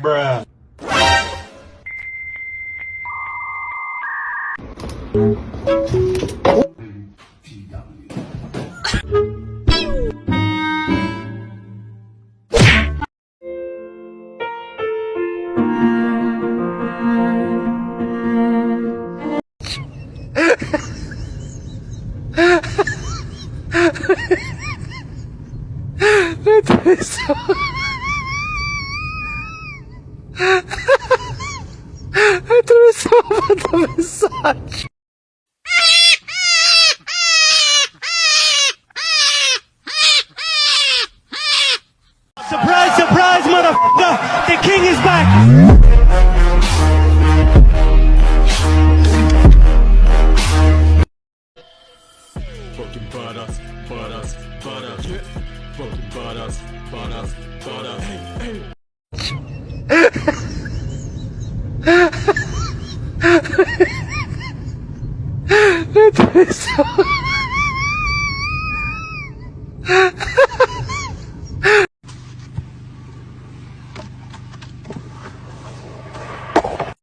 Bruh. Surprise, surprise, motherfucker! The king is back! Fucking badass, badass, badass. Fucking badass, badass, badass. Hey, hey.